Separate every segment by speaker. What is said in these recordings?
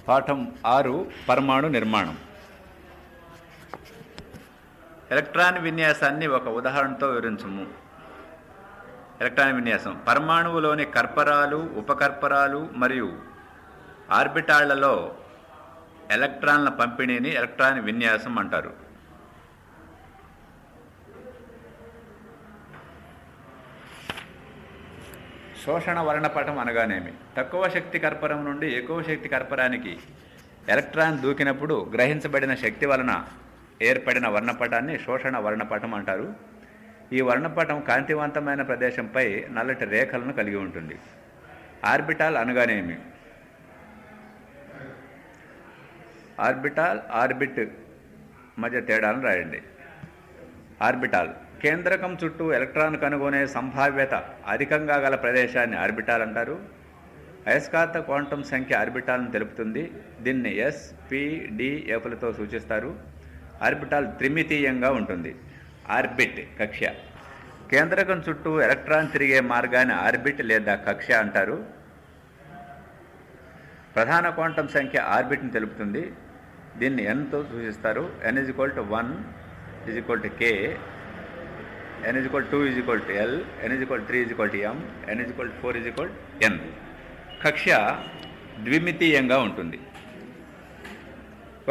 Speaker 1: పాఠం 6 పరమాణు నిర్మాణం. ఎలక్ట్రాన్ విన్యాసాన్ని ఒక ఉదాహరణతో వివరించము. ఎలక్ట్రాన్ విన్యాసం పరమాణువులోని కర్పరాలు, ఉపకర్పరాలు మరియు ఆర్బిటాళ్లలో ఎలక్ట్రాన్ల పంపిణీని ఎలక్ట్రాన్ విన్యాసం అంటారు. శోషణ వర్ణపటం అనగానేమి? తక్కువ శక్తి కర్పరం నుండి ఎక్కువ శక్తి కర్పరానికి ఎలక్ట్రాన్ దూకినప్పుడు గ్రహించబడిన శక్తి వలన ఏర్పడిన వర్ణపటాన్ని శోషణ వర్ణపటం అంటారు. ఈ వర్ణపటం కాంతివంతమైన ప్రదేశంపై నల్లటి రేఖలను కలిగి ఉంటుంది. ఆర్బిటాల్ అనగానేమి? ఆర్బిటాల్, ఆర్బిట్ మధ్య తేడాలను రాయండి. ఆర్బిటాల్ కేంద్రకం చుట్టూ ఎలక్ట్రాన్ కనుగొనే సంభావ్యత అధికంగా గల ప్రదేశాన్ని ఆర్బిటాల్ అంటారు. అయస్కాంత క్వాంటం సంఖ్య ఆర్బిటాల్ను తెలుపుతుంది. దీన్ని ఎస్, పి, డి, ఎఫ్లతో సూచిస్తారు. ఆర్బిటాల్ త్రిమితీయంగా ఉంటుంది. ఆర్బిట్ కక్ష్య కేంద్రకం చుట్టూ ఎలక్ట్రాన్ తిరిగే మార్గాన్ని ఆర్బిట్ లేదా కక్ష్య అంటారు. ప్రధాన క్వాంటం సంఖ్య ఆర్బిట్ని తెలుపుతుంది. దీన్ని ఎన్తో సూచిస్తారు. n = 1 = k, n = 2 = l, n = 3 = m, n = 4 = n. కక్ష్య ద్విమితీయంగా ఉంటుంది.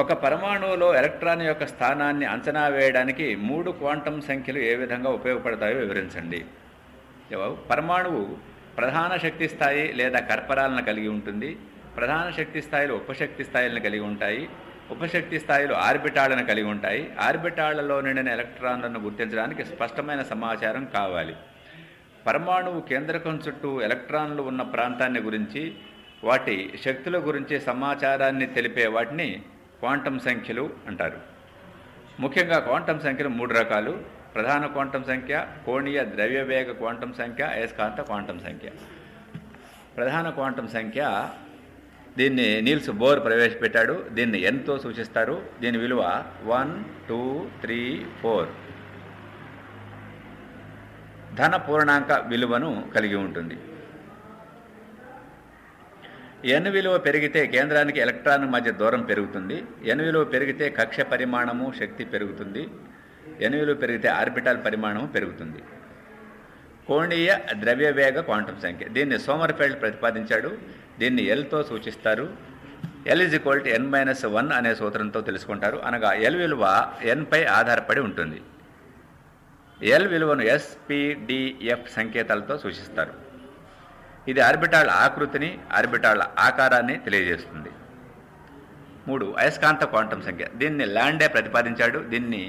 Speaker 1: ఒక పరమాణువులో ఎలక్ట్రాన్ యొక్క స్థానాన్ని అంచనా వేయడానికి 3 క్వాంటం సంఖ్యలు ఏ విధంగా ఉపయోగపడతాయో వివరించండి. జవాబు: పరమాణువు ప్రధాన శక్తి స్థాయి లేదా కర్పరాలను కలిగి ఉంటుంది. ప్రధాన శక్తి స్థాయిలు ఉపశక్తి స్థాయిలను కలిగి ఉంటాయి. ఉపశక్తి స్థాయిలు ఆర్బిటాళ్లను కలిగి ఉంటాయి. ఆర్బిటాళ్లలో నిండిన ఎలక్ట్రాన్లను గుర్తించడానికి స్పష్టమైన సమాచారం కావాలి. పరమాణువు కేంద్రకం చుట్టూ ఎలక్ట్రాన్లు ఉన్న ప్రాంతాన్ని గురించి, వాటి శక్తుల గురించి సమాచారాన్ని తెలిపే వాటిని క్వాంటం సంఖ్యలు అంటారు. ముఖ్యంగా క్వాంటం సంఖ్యలు 3 రకాలు: ప్రధాన క్వాంటం సంఖ్య, కోణీయ ద్రవ్యవేగ క్వాంటం సంఖ్య, అయస్కాంత క్వాంటం సంఖ్య. ప్రధాన క్వాంటం సంఖ్య దీన్ని నీల్స్ బోర్ ప్రవేశపెట్టాడు. దీన్ని ఎన్తో సూచిస్తారు. దీని విలువ 1, 2, 3, 4 ధన పూర్ణాంక విలువను కలిగి ఉంటుంది. ఎన్ విలువ పెరిగితే కేంద్రానికి ఎలక్ట్రాన్ మధ్య దూరం పెరుగుతుంది. ఎన్ విలువ పెరిగితే కక్ష్య పరిమాణము, శక్తి పెరుగుతుంది. ఎన్ విలువ పెరిగితే ఆర్బిటాల్ పరిమాణము పెరుగుతుంది. కోణీయ ద్రవ్యవేగ క్వాంటం సంఖ్య దీన్ని సోమర్ఫెల్డ్ ప్రతిపాదించాడు. దీన్ని ఎల్తో సూచిస్తారు. L = n-1 అనే సూత్రంతో తెలుసుకుంటారు. అనగా ఎల్ విలువ ఎన్పై ఆధారపడి ఉంటుంది. ఎల్ విలువను ఎస్, పి, డి, ఎఫ్ సంకేతాలతో సూచిస్తారు. ఇది ఆర్బిటాల్ ఆకృతిని, ఆర్బిటాల్ ఆకారాన్ని తెలియజేస్తుంది. 3 అయస్కాంత క్వాంటం సంఖ్య దీన్ని ల్యాండే ప్రతిపాదించాడు. దీన్ని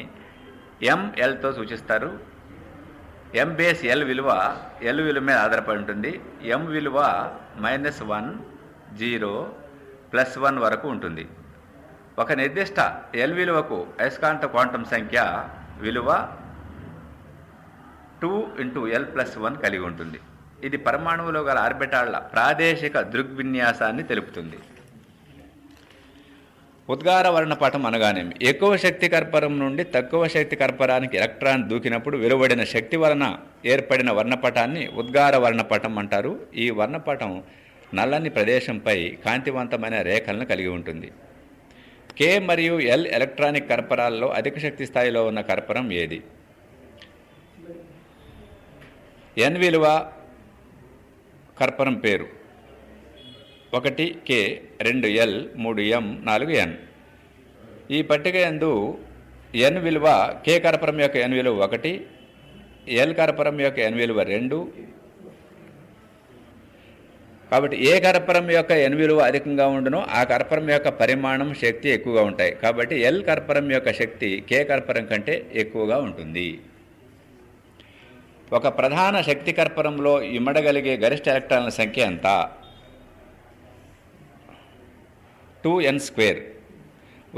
Speaker 1: MLతో సూచిస్తారు. m బేస్ L విలువ L విలువ మీద ఆధారపడి ఉంటుంది. m విలువ -1, 0, +1 వరకు ఉంటుంది. ఒక నిర్దిష్ట L విలువకు అయస్కాంత క్వాంటం సంఖ్య విలువ 2 × l+1 కలిగి ఉంటుంది. ఇది పరమాణువులో గల ఆర్బిటాళ్ల ప్రాదేశిక దృగ్విన్యాసాన్ని తెలుపుతుంది. ఉద్గార వర్ణపటం అనగానేమి? ఎక్కువ శక్తి కర్పరం నుండి తక్కువ శక్తి కర్పరానికి ఎలక్ట్రాన్ దూకినప్పుడు వెలువడిన శక్తి వలన ఏర్పడిన వర్ణపటాన్ని ఉద్గార వర్ణపటం అంటారు. ఈ వర్ణపటం నల్లని ప్రదేశంపై కాంతివంతమైన రేఖలను కలిగి ఉంటుంది. K మరియు L ఎలక్ట్రానిక్ కర్పరాల్లో అధిక శక్తి స్థాయిలో ఉన్న కర్పరం ఏది? N విలువ కర్పరం పేరు: 1 K, 2 L, 3 M, 4 N. ఈ పట్టిక యందు N విలువ K కర్పరం యొక్క N విలువ 1, L కర్పరం యొక్క N విలువ 2. కాబట్టి ఏ కర్పరం యొక్క N విలువ అధికంగా ఉండునో ఆ కర్పరం యొక్క పరిమాణం, శక్తి ఎక్కువగా ఉంటాయి. కాబట్టి L కర్పరం యొక్క శక్తి K కర్పరం కంటే ఎక్కువగా ఉంటుంది. ఒక ప్రధాన శక్తి కర్పరంలో ఇమ్మడగలిగే గరిష్ట ఎలక్ట్రాన్ల సంఖ్య ఎంత? 2n².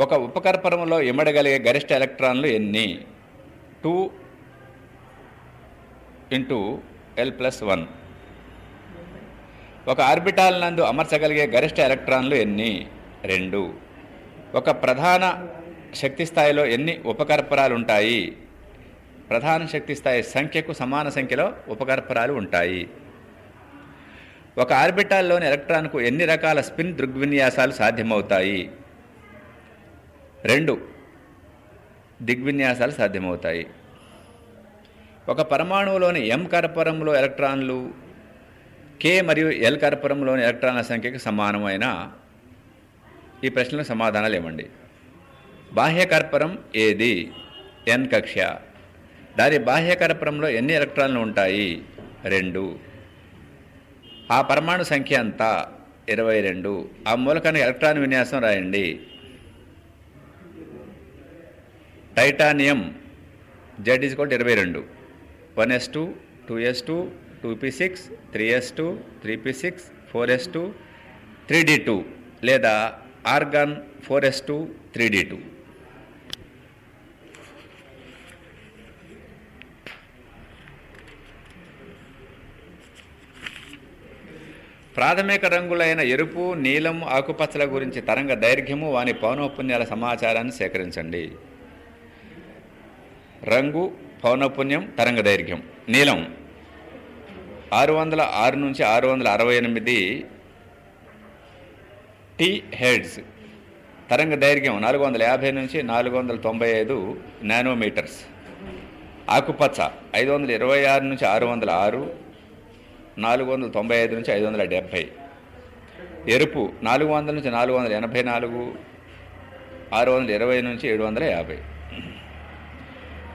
Speaker 1: ఒక ఉపకర్పరంలో ఇమ్మడగలిగే గరిష్ట ఎలక్ట్రాన్లు ఎన్ని? 2 × l+1. ఒక ఆర్బిటాల్ నందు అమర్చగలిగే గరిష్ట ఎలక్ట్రాన్లు ఎన్ని? 2. ఒక ప్రధాన శక్తి స్థాయిలో ఎన్ని ఉపకర్పరాలు ఉంటాయి? ప్రధాన శక్తి స్థాయి సంఖ్యకు సమాన సంఖ్యలో ఉపకర్పరాలు ఉంటాయి. ఒక ఆర్బిటాల్లోని ఎలక్ట్రాన్కు ఎన్ని రకాల స్పిన్ దృగ్విన్యాసాలు సాధ్యమవుతాయి? 2 దిగ్విన్యాసాలు సాధ్యమవుతాయి. ఒక పరమాణువులోని m కర్పరంలో ఎలక్ట్రాన్లు k మరియు l కర్పరంలోని ఎలక్ట్రాన్ల సంఖ్యకు సమానమైన ఈ ప్రశ్నలకు సమాధానాలు ఇవ్వండి. బాహ్య కర్పరం ఏది? n కక్ష. దాని బాహ్య కర్పరంలో ఎన్ని ఎలక్ట్రాన్లు ఉంటాయి? 2. ఆ పరమాణు సంఖ్య అంతా 22. ఆ మూలకానికి ఎలక్ట్రాన్ విన్యాసం రాయండి. Titanium Z = 22, 1s2, 2s2, 2p6, 3s2, 3p6, 4s2, 3d2 లేదా ఆర్గాన్ 4s2, 3d2. ప్రాథమిక రంగులైన ఎరుపు, నీలం, ఆకుపచ్చల గురించి తరంగ దైర్ఘ్యము, వాని పౌనఃపున్యాల సమాచారాన్ని సేకరించండి. రంగు, పౌనఃపున్యం, తరంగ దైర్ఘ్యం. నీలం 606 నుంచి 668 టీ హెడ్స్. తరంగ దైర్ఘ్యం 450 నుంచి 495 నానోమీటర్స్. ఆకుపచ్చ 526 నుంచి 606, 495 నుంచి 570. ఎరుపు 400 నుంచి 484, 620 నుంచి 750.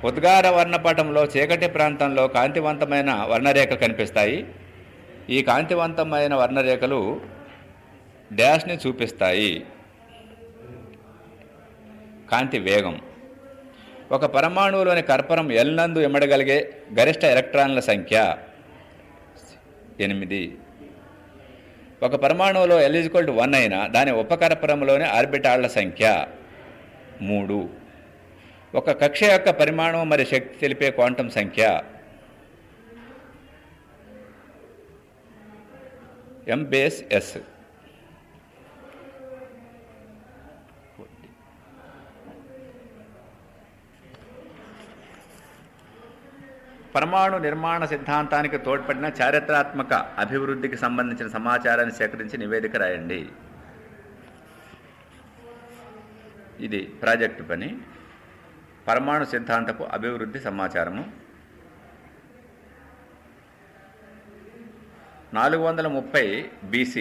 Speaker 1: ఉద్గార వర్ణపటంలో చీకటి ప్రాంతంలో కాంతివంతమైన వర్ణరేఖలు కనిపిస్తాయి. ఈ కాంతివంతమైన వర్ణరేఖలు డాష్ని చూపిస్తాయి. కాంతి వేగం. ఒక పరమాణువులోని కర్పరం L నందు ఇమడగలిగే గరిష్ట ఎలక్ట్రాన్ల సంఖ్య 8. ఒక పరమాణువులో L = 1 అయినా దాని ఉపకర్పరంలోని ఆర్బిటాళ్ల సంఖ్య 3. ఒక కక్ష యొక్క పరిమాణం మరియు శక్తి తెలిపే క్వాంటం సంఖ్య m/s. పరమాణు నిర్మాణ సిద్ధాంతానికి తోడ్పడిన చారిత్రాత్మక అభివృద్ధికి సంబంధించిన సమాచారాన్ని సేకరించి నివేదిక రాయండి. ఇది ప్రాజెక్టు పని. పరమాణు సిద్ధాంతపు అభివృద్ధి సమాచారము. 430 BC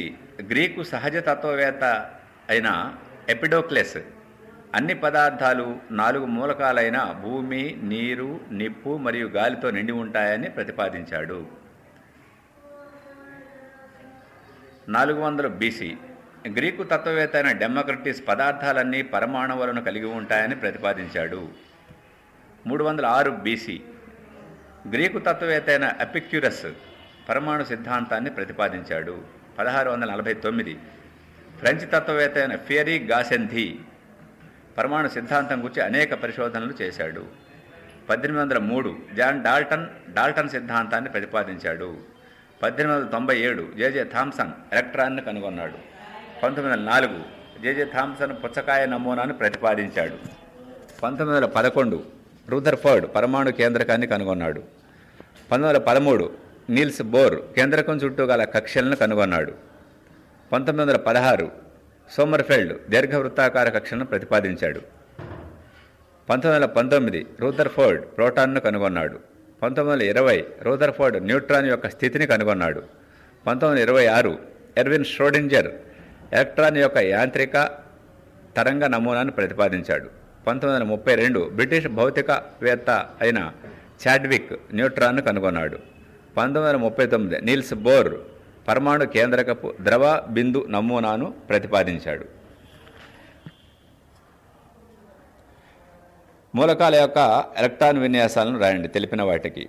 Speaker 1: గ్రీకు సహజ తత్వవేత్త అయిన ఎపిడోక్లెస్ అన్ని పదార్థాలు 4 మూలకాలైన భూమి, నీరు, నిప్పు మరియు గాలితో నిండి ఉంటాయని ప్రతిపాదించాడు. 400 BC గ్రీకు తత్వవేత్త అయిన డెమోక్రటిస్ పదార్థాలన్నీ పరమాణువులను కలిగి ఉంటాయని ప్రతిపాదించాడు. 306 BC గ్రీకు తత్వవేత్త అయిన ఎపిక్యూరస్ పరమాణు సిద్ధాంతాన్ని ప్రతిపాదించాడు. 1649 ఫ్రెంచ్ తత్వవేత్త అయిన ఫియరీ గాసెంథీ పరమాణు సిద్ధాంతం గురించి అనేక పరిశోధనలు చేశాడు. 1803 జాన్ డాల్టన్ సిద్ధాంతాన్ని ప్రతిపాదించాడు. 1897 జేజే థామ్సన్ ఎలక్ట్రాన్ను కనుగొన్నాడు. 1904 జేజే థామ్సన్ పుచ్చకాయ నమూనాను ప్రతిపాదించాడు. 1911 రూథర్ఫర్డ్ పరమాణు కేంద్రకాన్ని కనుగొన్నాడు. 1913 నీల్స్ బోర్ కేంద్రకం చుట్టూ గల కక్ష్యలను కనుగొన్నాడు. 1916 సోమర్ఫెల్డ్ దీర్ఘవృత్తాకార కక్షలను ప్రతిపాదించాడు. 1919 రూథర్ఫర్డ్ ప్రోటాన్ను కనుగొన్నాడు. 1920 రూథర్ఫర్డ్ న్యూట్రాన్ యొక్క స్థితిని కనుగొన్నాడు. 1926 ఎర్విన్ ష్రోడింజర్ ఎలక్ట్రాన్ యొక్క యాంత్రిక తరంగ నమూనాను ప్రతిపాదించాడు. 1932 బ్రిటిష్ భౌతికవేత్త అయిన చాడ్విక్ న్యూట్రాన్ను కనుగొన్నాడు. 1939 నీల్స్ బోర్ పరమాణు కేంద్రకపు ద్రవ బిందు నమూనాను ప్రతిపాదించాడు. మూలకాల యొక్క ఎలక్ట్రాన్ విన్యాసాలను రాయండి తెలిపిన వాటికి.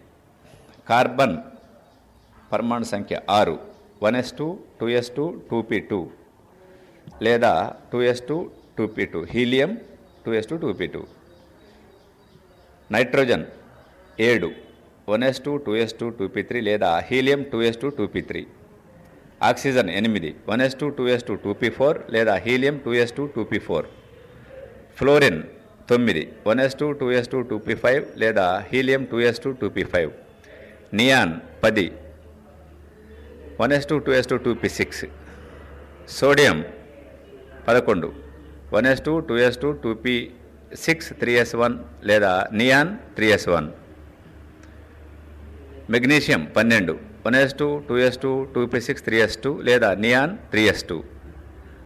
Speaker 1: కార్బన్ పరమాణు సంఖ్య 6, 1s2, 2s2, 2p2 లేదా 2s2, 2p2. Helium 2s2, 2p2. Nitrogen 7, 1s2, 2s2, 2p3 లేదా helium 2s2, 2p3. Oxygen 8, 1s2, 2s2, 2p4 లేదా helium 2s2, 2p4. Fluorine 9, 1s2, 2s2, 2p5 లేదా helium 2s2, 2p5. Neon 10, 1s2 2s2 2p6. Sodium 11 1s2 2s2 2p6 3s1 లేదా neon 3s1. Magnesium 12 1s2 2s2 2p6 3s2 లేదా neon 3s2.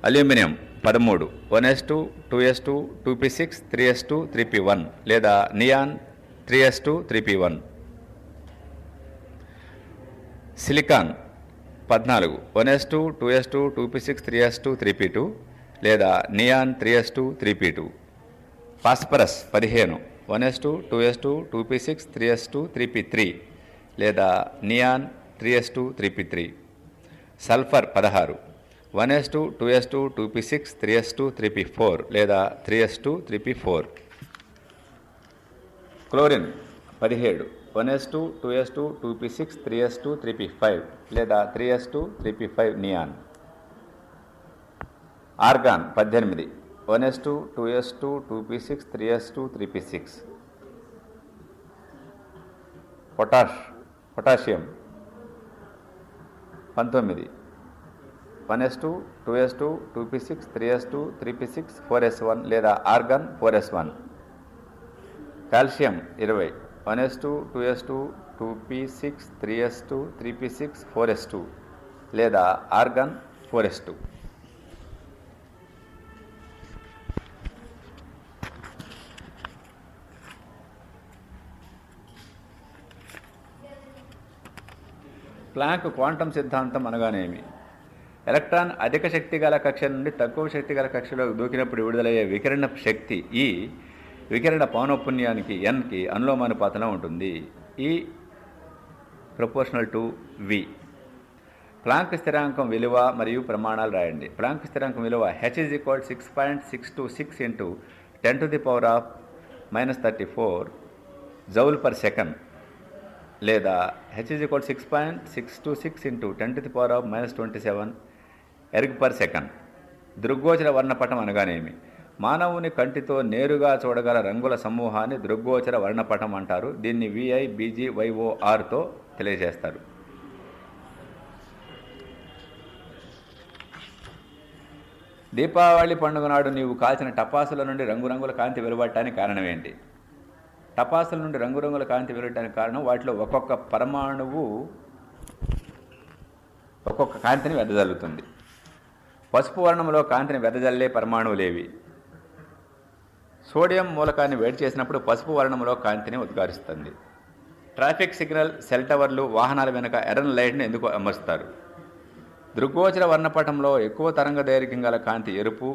Speaker 1: Aluminium 13 1s2 2s2 2p6 3s2 3p1 లేదా neon 3s2 3p1. Silicon 14 1s2 2s2 2p6 3s2 3p2 లేదా neon 3s2 3p2. Phosphorus 15 1s2 2s2 2p6 3s2 3p3 లేదా neon 3s2 3p3. Sulphur 16 1s2 2s2 2p6 3s2 3p4 లేదా 3s2 3p4. Chlorine 17 1s2 2s2 2p6 3s2 3p5 లేదా 3s2 3p5 neon. Organ 18 1s2 2s2 2p6 3s2 3p6. Potassium 19 1s2 2s2 2p6 3s2 3p6 4s1 లేదా organ 4s1. Calcium 20 1s2 2s2 2p6 3s2 3p6 4s2 లేదా organ 4s2. Planck quantum సిద్ధాంతం అనగానేమి? Electron అధిక శక్తి గల కక్ష నుండి తక్కువ శక్తి గల కక్షలోకి దూకినప్పుడు విడుదలయ్యే వికిరణ శక్తి ఈ వికిరణ పౌనఃపున్యానికి ఎన్కి అనులోమానుపాతంలో ఉంటుంది. ఈ ప్రపోర్షనల్ టు వి. ప్లాంక్ స్థిరాంకం విలువ మరియు ప్రమాణాలు రాయండి. ప్లాంక్ స్థిరాంకం విలువ h = 6.626 × 10⁻⁻34 జౌల్ పర్ సెకండ్ లేదా h = 6.626 × 10⁻⁻27 ఎర్గ్ పర్ సెకండ్. దృగ్గోచర వర్ణపటం అనగానేమి? మానవుని కంటితో నేరుగా చూడగల రంగుల సమూహాన్ని దృగ్గోచర వర్ణపటం అంటారు. దీన్ని VIBGYORతో తెలియజేస్తారు. దీపావళి పండుగ నాడు నీవు కాల్చిన టపాసుల నుండి రంగురంగుల కాంతి వెలువడటానికి కారణం ఏంటి? టపాసుల నుండి రంగురంగుల కాంతి వెలువడటానికి కారణం వాటిలో ఒక్కొక్క పరమాణువు ఒక్కొక్క కాంతిని వెదజల్లుతుంది. పసుపు వర్ణంలో కాంతిని వెదజల్లే పరమాణువులేవి? సోడియం మూలకాన్ని వేడి చేసినప్పుడు పసుపు వర్ణంలో కాంతిని ఉద్గారిస్తుంది. ట్రాఫిక్ సిగ్నల్, సెల్ టవర్లు, వాహనాల వెనుక ఎర్రన్ లైట్ని ఎందుకు అమరుస్తారు? దృగ్గోచర వర్ణపటంలో ఎక్కువ తరంగ దైర్ఘ్యం గల కాంతి ఎరుపు,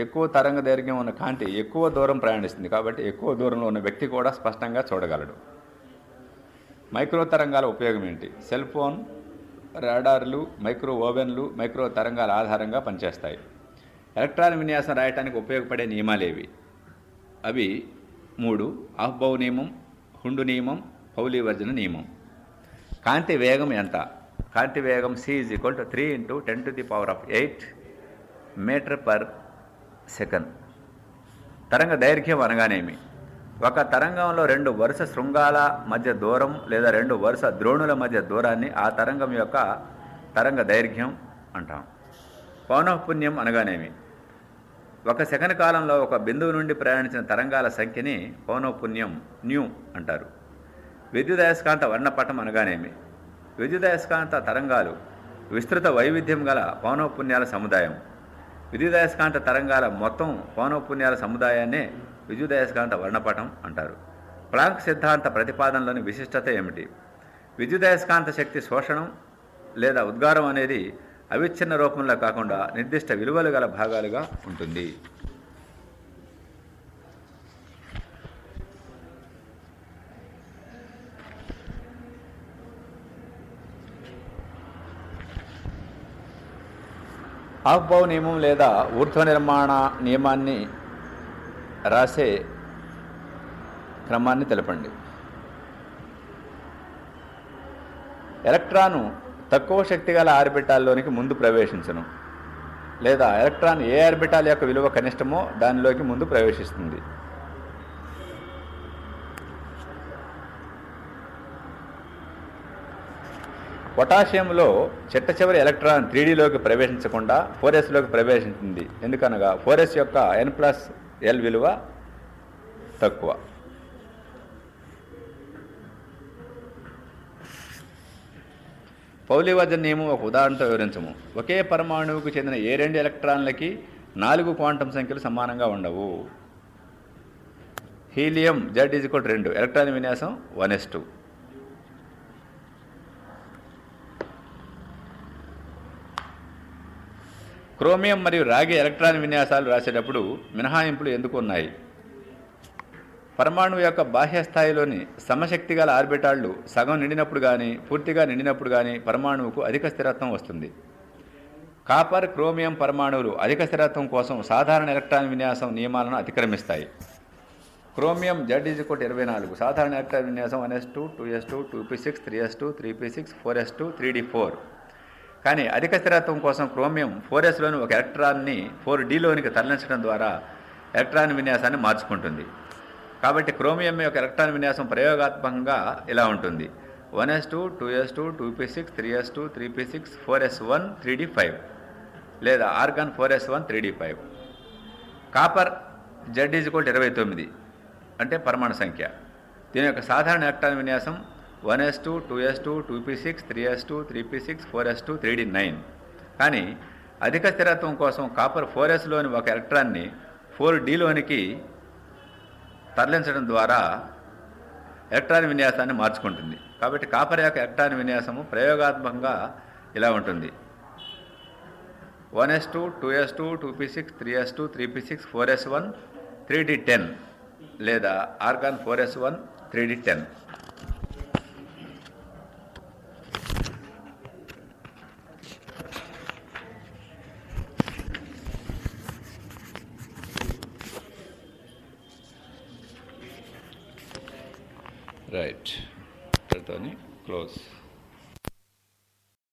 Speaker 1: ఎక్కువ తరంగ దైర్ఘ్యం ఉన్న కాంతి ఎక్కువ దూరం ప్రయాణిస్తుంది కాబట్టి ఎక్కువ దూరంలో ఉన్న వ్యక్తి కూడా స్పష్టంగా చూడగలడు. మైక్రో తరంగాల ఉపయోగం ఏంటి? సెల్ ఫోన్, రాడార్లు, మైక్రో ఓవెన్లు మైక్రో తరంగాల ఆధారంగా పనిచేస్తాయి. ఎలక్ట్రాన్ విన్యాసం రాయడానికి ఉపయోగపడే నియమాలేవి? అవి 3: ఆఫ్బౌ నియమం, హుండు నియమం, పౌలీ వర్జన నియమం. కాంతి వేగం ఎంత? కాంతి వేగం c = 3 × 10⁸ మీటర్ పర్ సెకండ్. తరంగ దైర్ఘ్యం అనగానేమి? ఒక తరంగంలో 2 వరుస శృంగాల మధ్య దూరం లేదా 2 వరుస ద్రోణుల మధ్య దూరాన్ని ఆ తరంగం యొక్క తరంగ దైర్ఘ్యం అంటాం. పౌనఃపున్యం అనగానేమి? ఒక సెకండ్ కాలంలో ఒక బిందువు నుండి ప్రయాణించిన తరంగాల సంఖ్యని పౌనఃపున్యం న్యూ అంటారు. విద్యుదయస్కాంత వర్ణపటం అనగానేమి? విద్యుదయస్కాంత తరంగాలు విస్తృత వైవిధ్యం గల పౌనఃపున్యాల సముదాయం. విద్యుదయస్కాంత తరంగాల మొత్తం పౌనఃపున్యాల సముదాయాన్నే విద్యుదయస్కాంత వర్ణపటం అంటారు. ప్లాంక్ సిద్ధాంత ప్రతిపాదనలోని విశిష్టత ఏమిటి? విద్యుదయస్కాంత శక్తి శోషణం లేదా ఉద్గారం అనేది అవిచ్ఛిన్న రూపంలో కాకుండా నిర్దిష్ట విలువలు గల భాగాలుగా ఉంటుంది. ఆఫ్బౌ నియమం లేదా ఊర్ధ్వ నిర్మాణ నియమాన్ని రాసే క్రమాన్ని తెలపండి. ఎలక్ట్రాను తక్కువ శక్తి గల ఆర్బిటాల్లోనికి ముందు ప్రవేశించను లేదా ఎలక్ట్రాన్ ఏ ఆర్బిటాల్ యొక్క విలువ కనిష్టమో దానిలోకి ముందు ప్రవేశిస్తుంది. పొటాషియంలో చిట్ట చివరి ఎలక్ట్రాన్ 3Dలోకి ప్రవేశించకుండా 4sలోకి ప్రవేశించింది. ఎందుకనగా 4s యొక్క n+l విలువ తక్కువ. పౌలి-వర్జన్ నియమం ఒక ఉదాహరణతో వివరించము. ఒకే పరమాణువుకు చెందిన ఏ 2 ఎలక్ట్రాన్లకి 4 క్వాంటం సంఖ్యలు సమానంగా ఉండవు. హీలియం Z=2, ఎలక్ట్రాన్ విన్యాసం 1s2. క్రోమియం మరియు రాగి ఎలక్ట్రాన్ విన్యాసాలు రాసేటప్పుడు మినహాయింపులు ఎందుకు ఉన్నాయి? పరమాణువు యొక్క బాహ్య స్థాయిలోని సమశక్తి గల ఆర్బిటాళ్లు సగం నిండినప్పుడు కానీ పూర్తిగా నిండినప్పుడు కానీ పరమాణువుకు అధిక స్థిరత్వం వస్తుంది. కాపర్, క్రోమియం పరమాణువులు అధిక స్థిరత్వం కోసం సాధారణ ఎలక్ట్రాన్ విన్యాసం నియమాలను అతిక్రమిస్తాయి. క్రోమియం Z=24, సాధారణ ఎలక్ట్రాన్ విన్యాసం 1s2, 2s2, 2p6, 3s2, 3p6, 4s2, 3d4. కానీ అధిక స్థిరత్వం కోసం క్రోమియం 4sలోని ఒక ఎలక్ట్రాన్ని 4dలోనికి తరలించడం ద్వారా ఎలక్ట్రాన్ విన్యాసాన్ని మార్చుకుంటుంది. కాబట్టి క్రోమియం యొక్క ఎలక్ట్రాన్ విన్యాసం ప్రయోగాత్మకంగా ఇలా ఉంటుంది: 1s2, 2s2, 2p6, 3s2, 3p6, 4s1, 3d5, లేదా organ 4s1, 3d5. Copper Z=29 అంటే పరమాణు సంఖ్య. దీని యొక్క సాధారణ ఎలక్ట్రాన్ విన్యాసం 1s2, 2s2, 2p6, 3s2, 3p6, 4s2, 3d9. కానీ అధిక స్థిరత్వం కోసం కాపర్ 4sలోని ఒక ఎలక్ట్రాన్ని 4dలోనికి తరలించడం ద్వారా ఎలక్ట్రాన్ విన్యాసాన్ని మార్చుకుంటుంది. కాబట్టి కాపర్ యొక్క ఎలక్ట్రాన్ విన్యాసము ప్రయోగాత్మకంగా ఇలా ఉంటుంది: 1s2, 2s2, 2p6, 3s2, 3p6, 4s1, 3d10, లేదా organ 4s1, 3d10. Right, ఇక్కడితోని close.